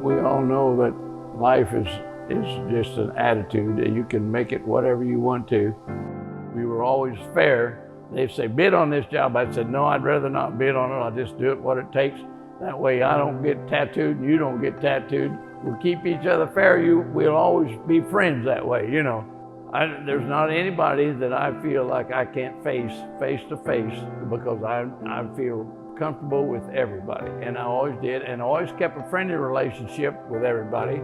We all know that life is just an attitude, that you can make it whatever you want to. We were always fair. They'd say, bid on this job. I said, no, I'd rather not bid on it. I'll just do it what it takes. That way I don't get tattooed and you don't get tattooed. We'll keep each other fair. We'll always be friends that way, you know. There's not anybody that I feel like I can't face to face, because I feel comfortable with everybody, and I always did, and I always kept a friendly relationship with everybody.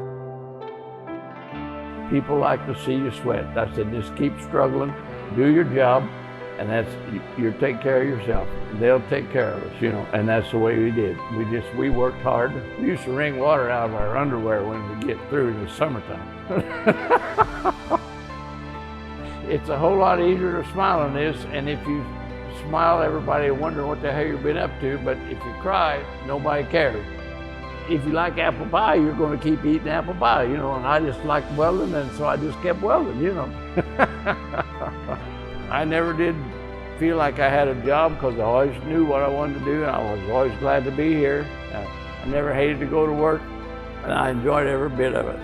People like to see you sweat. I said, just keep struggling, do your job, and you take care of yourself. They'll take care of us, you know, and that's the way we did. We worked hard. We used to wring water out of our underwear when we get through in the summertime. It's a whole lot easier to smile on this, and if you smile, everybody will wonder what the hell you've been up to, but if you cry, nobody cares. If you like apple pie, you're going to keep eating apple pie, you know, and I just liked welding, and so I just kept welding, you know. I never did feel like I had a job, because I always knew what I wanted to do, and I was always glad to be here. I never hated to go to work, and I enjoyed every bit of it.